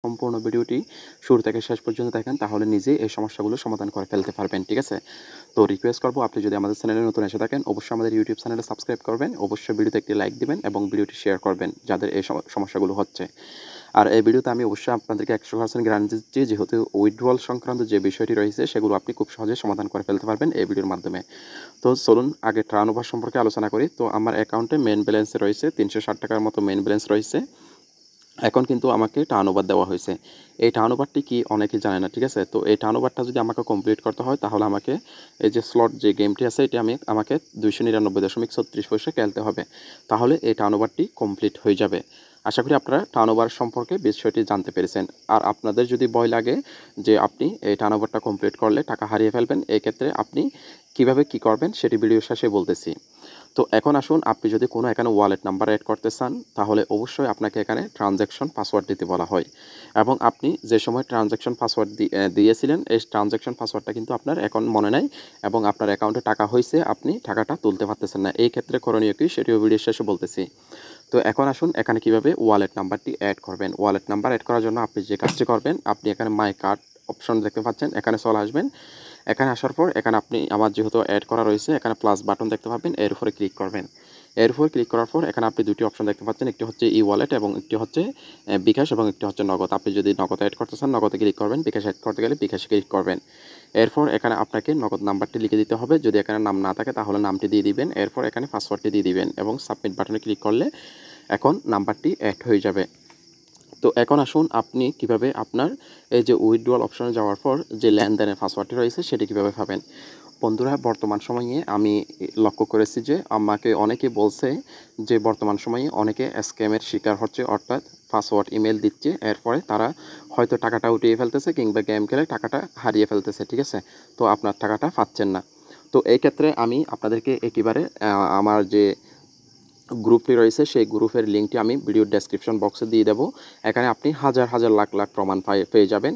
সম্পূর্ণ ভিডিওটি শুরু থেকে শেষ পর্যন্ত দেখেন তাহলে নিজেই এই সমস্যাগুলো সমাধান করে ফেলতে পারবেন, ঠিক আছে? তো রিকোয়েস্ট করব আপনি যদি আমাদের চ্যানেলে নতুন এসে থাকেন অবশ্যই আমাদের ইউটিউব চ্যানেলে সাবস্ক্রাইব করবেন, অবশ্যই ভিডিওতে একটি লাইক দিবেন এবং ভিডিওটি শেয়ার করবেন যাদের এই সমস্যাগুলো হচ্ছে। আর এই ভিডিওতে আমি অবশ্যই আপনাদেরকে 100% গ্যারান্টি দিচ্ছি যেহেতু উইথড্রয়াল সংক্রান্ত যে বিষয়টি রয়েছে সেগুলো আপনি খুব সহজে সমাধান করে ফেলতে পারবেন এই ভিডিওর মাধ্যমে। তো চলুন আগে টার্নওভার সম্পর্কে আলোচনা করি। তো আমার অ্যাকাউন্টে মেইন ব্যালেন্স রয়েছে ৩৬০ টাকার মতো মেইন ব্যালেন্স রয়েছে। এখন কিন্তু আমাকে টার্নওভার দেওয়া হয়েছে। এই টার্নওভারটি কি অনেকেই জানে না, ঠিক আছে? তো এই টার্নওভারটা যদি আমাকে কমপ্লিট করতে হয় তাহলে আমাকে এই যে স্লট যে গেমটি আছে এটি আমাকে 299.36 পয়সা খেলতে হবে। তাহলে এই টার্নওভারটি কমপ্লিট হয়ে যাবে। আশা করি আপনারা টার্নওভার সম্পর্কে বিষয়টি জানতে পেরেছেন। আর আপনাদের যদি ভয় লাগে যে আপনি এই টার্নওভারটা কমপ্লিট করলে টাকা হারিয়ে ফেলবেন, এই ক্ষেত্রে আপনি কিভাবে কি করবেন সেটি ভিডিও শেষে বলতেছি। তো এখন আসুন আপনি যদি কোনো এখানে ওয়ালেট নাম্বার অ্যাড করতে চান তাহলে অবশ্যই আপনাকে এখানে ট্রানজ্যাকশন পাসওয়ার্ড দিতে বলা হয় এবং আপনি যে সময় ট্রানজ্যাকশন পাসওয়ার্ড দিয়েছিলেন এই ট্রানজ্যাকশন পাসওয়ার্ডটা কিন্তু আপনার এখন মনে নাই এবং আপনার অ্যাকাউন্টে টাকা হয়েছে, আপনি টাকাটা তুলতে পারতেছেন না। এই ক্ষেত্রে করণীয় কি সেটিও ভিডিও শেষে বলতেছি। তো এখন আসুন এখানে কিভাবে ওয়ালেট নাম্বারটি অ্যাড করবেন। ওয়ালেট নাম্বার অ্যাড করার জন্য আপনি যে কাজটি করবেন, আপনি এখানে মাই কার্ড অপশন দেখতে পাচ্ছেন, এখানে চলে আসবেন। এখানে আসার পর এখানে আপনি আমার যেহেতু অ্যাড করা রয়েছে এখানে প্লাস বাটন দেখতে পাবেন, এর উপরে ক্লিক করবেন। এর উপর ক্লিক করার পর এখানে আপনি দুটি অপশন দেখতে পাচ্ছেন, একটি হচ্ছে ই ওয়ালেট এবং একটি হচ্ছে বিকাশ এবং একটি হচ্ছে নগদ। আপনি যদি নগদ অ্যাড করতে চান নগদে ক্লিক করবেন, বিকাশ অ্যাড করতে গেলে বিকাশে ক্লিক করবেন। এরপর এখানে আপনাকে নগদ নাম্বারটি লিখে দিতে হবে, যদি এখানে নাম না থাকে তাহলে নামটি দিয়ে দিবেন। এরপর এখানে পাসওয়ার্ডটি দিয়ে দিবেন এবং সাবমিট বাটনে ক্লিক করলে এখন নাম্বারটি অ্যাড হয়ে যাবে। তো এখন আসুন আপনি কিভাবে আপনার এই যে উইথড্রয়াল অপশনে যাওয়ার পর যে লেনদেনের পাসওয়ার্ডটি রয়েছে সেটি কিভাবে পাবেন। বন্ধুরা বর্তমান সময়ে আমি লক্ষ্য করেছি যে আমাকে অনেকে বলছে যে বর্তমান সময়ে অনেকে স্ক্যামের শিকার হচ্ছে, অর্থাৎ পাসওয়ার্ড ইমেল দিচ্ছে, এরপরে তারা হয়তো টাকাটা উঠিয়ে ফেলতেছে কিংবা গেম খেলে টাকাটা হারিয়ে ফেলতেছে, ঠিক আছে? তো আপনার টাকাটা পাচ্ছেন না। তো এই ক্ষেত্রে আমি আপনাদেরকে একেবারে আমার যে গ্রুপটি রয়েছে সেই গ্রুপের লিঙ্কটি আমি ভিডিওর ডেসক্রিপশন বক্সে দিয়ে দেবো। এখানে আপনি হাজার হাজার লাখ লাখ প্রমাণ পেয়ে যাবেন।